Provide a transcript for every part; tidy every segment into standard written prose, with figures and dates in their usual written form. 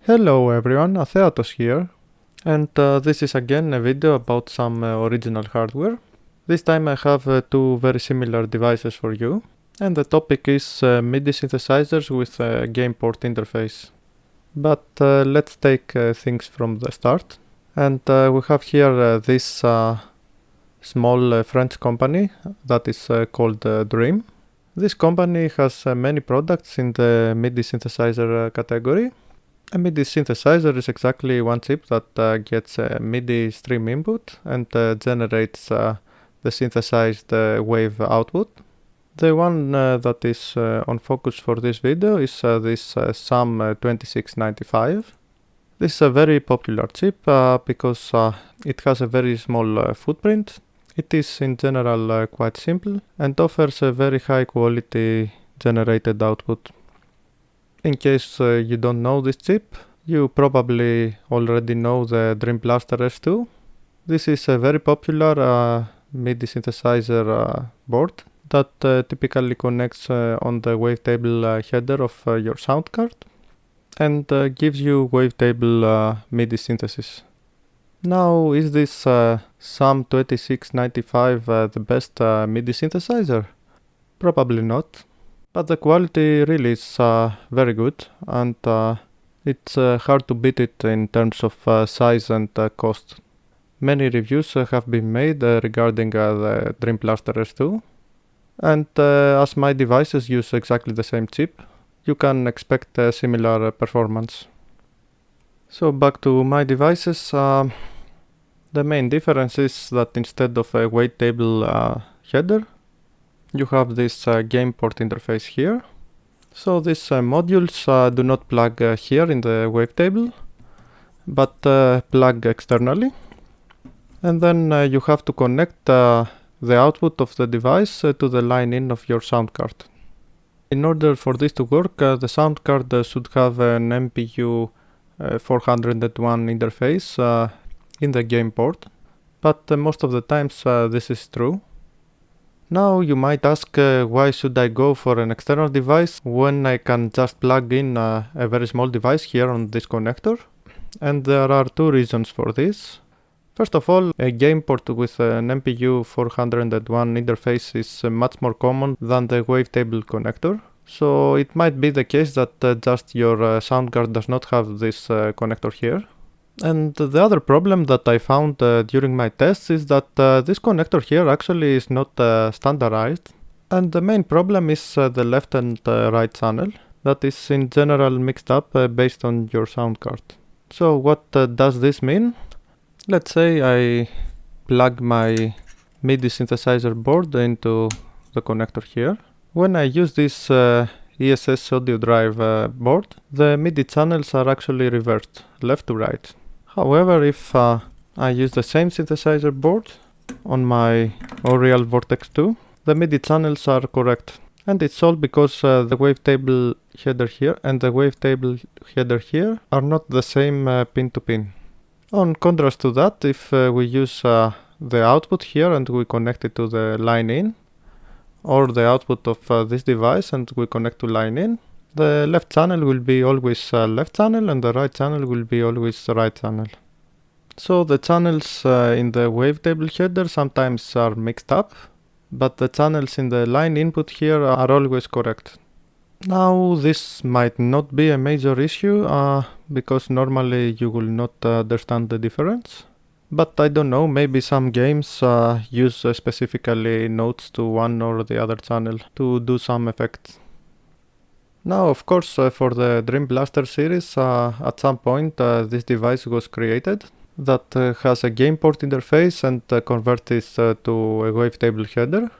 Hello everyone, Atheatos here, and this is again a video about some original hardware. This time I have two very similar devices for you, and the topic is MIDI synthesizers with a Gameport interface. But let's take things from the start. And we have here this small French company that is called Dream. This company has many products in the MIDI synthesizer category. A MIDI synthesizer is exactly one chip that gets a MIDI stream input and generates the synthesized wave output. The one that is on focus for this video is this SAM2695. This is a very popular chip because it has a very small footprint. It is in general quite simple and offers a very high quality generated output. In case you don't know this chip, you probably already know the Dreamblaster S2. This is a very popular MIDI synthesizer board that typically connects on the Wavetable header of your sound card and gives you Wavetable MIDI synthesis. Now, is this SAM2695 the best MIDI synthesizer? Probably not. But the quality really is very good, and it's hard to beat it in terms of size and cost. Many reviews have been made regarding the Dreamblaster S2, and as my devices use exactly the same chip, you can expect a similar performance. So back to my devices, the main difference is that instead of a Wavetable header, you have this Gameport interface here. So these modules do not plug here in the Wavetable, but plug externally. And then you have to connect the output of the device to the line in of your sound card. In order for this to work, the sound card should have an MPU 401 interface in the Gameport, but most of the times this is true. Now you might ask why should I go for an external device when I can just plug in a very small device here on this connector? And there are two reasons for this. First of all, a Gameport with an MPU 401 interface is much more common than the Wavetable connector. So it might be the case that just your sound card does not have this connector here. And the other problem that I found during my tests is that this connector here actually is not standardized. And the main problem is the left and right channel that is in general mixed up based on your sound card. So what does this mean? Let's say I plug my MIDI synthesizer board into the connector here. When I use this ESS audio drive board, the MIDI channels are actually reversed, left to right. However, if I use the same synthesizer board on my Aureal Vortex 2, the MIDI channels are correct. And it's all because the Wavetable header here and the Wavetable header here are not the same pin to pin. On contrast to that, if we use the output here and we connect it to the line in, or the output of this device and we connect to line in, the left channel will be always left channel and the right channel will be always right channel. So the channels in the Wavetable header sometimes are mixed up, but the channels in the line input here are always correct. Now this might not be a major issue because normally you will not understand the difference. But I don't know, maybe some games use specifically nodes to one or the other channel to do some effects. Now, of course, for the Dreamblaster series, at some point this device was created that has a Gameport interface and converts this to a Wavetable header.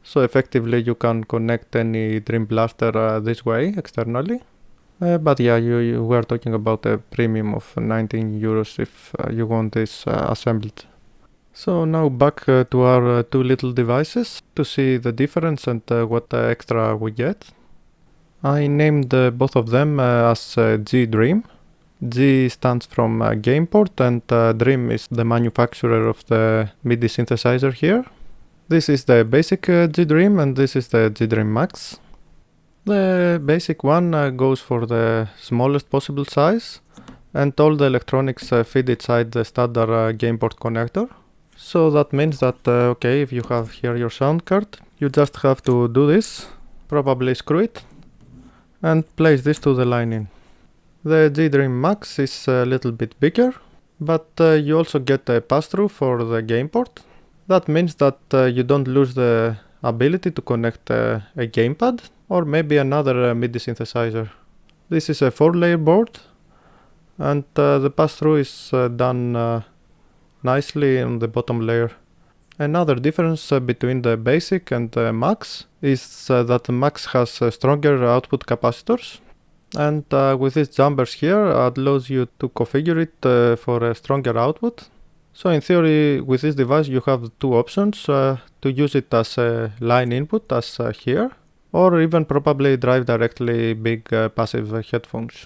So effectively you can connect any Dreamblaster this way, externally. But yeah, we are talking about a premium of 19 euros if you want this assembled. So now back to our two little devices to see the difference and what extra we get. I named both of them as G-Dream. G stands from Gameport and Dream is the manufacturer of the MIDI synthesizer here. This is the basic G-Dream and this is the G-Dream Max. The basic one goes for the smallest possible size, and all the electronics fit inside the standard Gameport connector. So that means that, okay, if you have here your sound card, you just have to do this, probably screw it, and place this to the line in. The Dream Max is a little bit bigger, but you also get a pass-through for the Gameport. That means that you don't lose the ability to connect a gamepad or maybe another MIDI synthesizer. This is a 4-layer board, and the pass-through is done nicely on the bottom layer. Another difference between the basic and the max is that the max has stronger output capacitors, and with these jumpers here it allows you to configure it for a stronger output. So in theory, with this device you have two options, to use it as a line input as here, or even probably drive directly big passive headphones.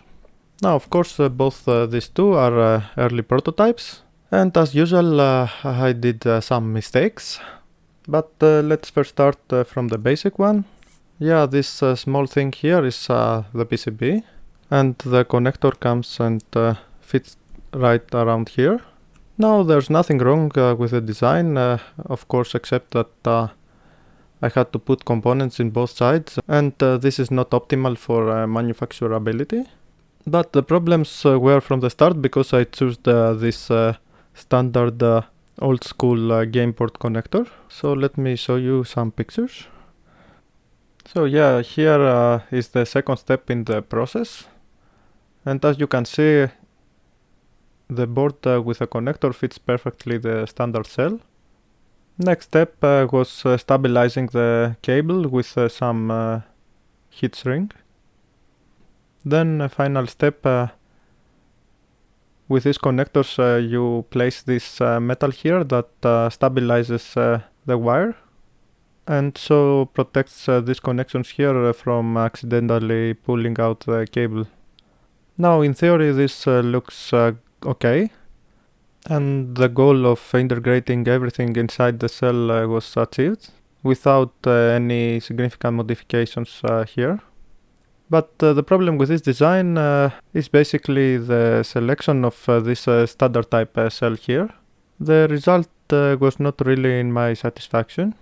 Now of course both these two are early prototypes, and as usual I did some mistakes, but let's first start from the basic one. Yeah, this small thing here is the PCB, and the connector comes and fits right around here. Now there's nothing wrong with the design, of course, except that I had to put components in both sides, and this is not optimal for manufacturability. But the problems were from the start because I chose this standard old school Gameport connector. So let me show you some pictures. So yeah, here is the second step in the process, and as you can see, the board with a connector fits perfectly the standard cell. Next step was stabilizing the cable with some heat shrink. Then a final step, with these connectors you place this metal here that stabilizes the wire, and so protects these connections here from accidentally pulling out the cable. Now in theory this looks okay, and the goal of integrating everything inside the cell was achieved without any significant modifications here. But the problem with this design is basically the selection of this standard type cell here. The result was not really in my satisfaction.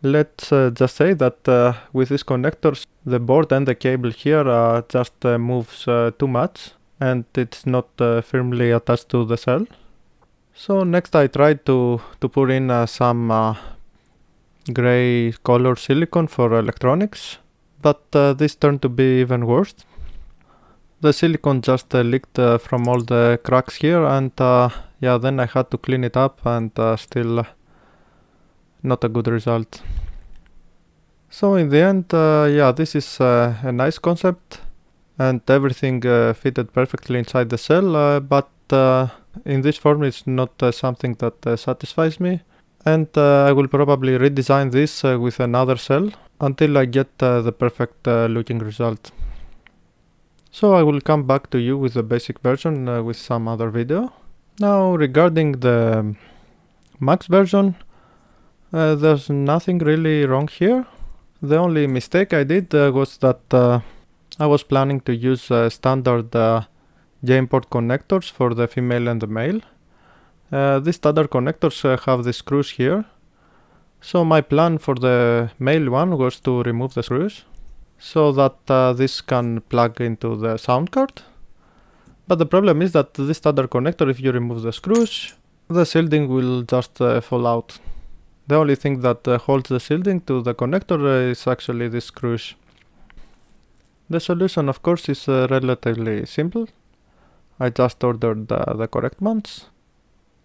Let's just say that with these connectors the board and the cable here just moves too much, and it's not firmly attached to the cell. So next I tried to put in some gray color silicone for electronics, but this turned to be even worse. The silicone just leaked from all the cracks here, and yeah, then I had to clean it up, and still not a good result. So in the end, yeah, this is a nice concept, and everything fitted perfectly inside the cell, but in this form it's not something that satisfies me, and I will probably redesign this with another cell until I get the perfect looking result. So I will come back to you with the basic version with some other video. Now regarding the max version, there's nothing really wrong here. The only mistake I did was that I was planning to use standard Gameport connectors for the female and the male. These standard connectors have the screws here. So my plan for the male one was to remove the screws so that this can plug into the sound card. But the problem is that this standard connector, if you remove the screws, the shielding will just fall out. The only thing that holds the shielding to the connector is actually the screws. The solution, of course, is relatively simple. I just ordered the correct ones,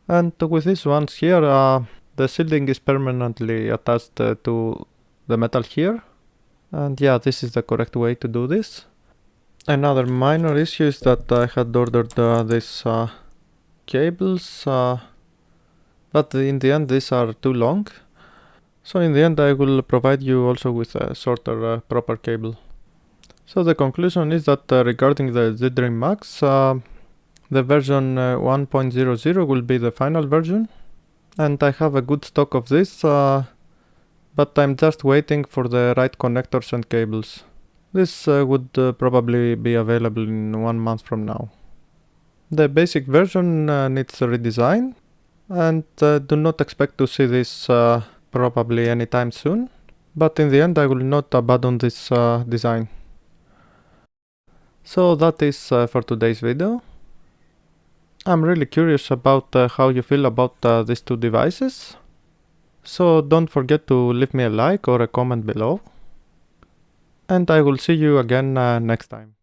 and with these ones here the shielding is permanently attached to the metal here, and yeah, this is the correct way to do this. Another minor issue is that I had ordered these cables, but in the end these are too long, so in the end I will provide you also with a shorter proper cable. So the conclusion is that regarding the Dream Max, the version 1.00 will be the final version, and I have a good stock of this, but I'm just waiting for the right connectors and cables. This would probably be available in 1 month from now. The basic version needs a redesign, and do not expect to see this probably anytime soon, but in the end I will not abandon this design. So that is for today's video. I'm really curious about how you feel about these two devices, so don't forget to leave me a like or a comment below, and I will see you again next time.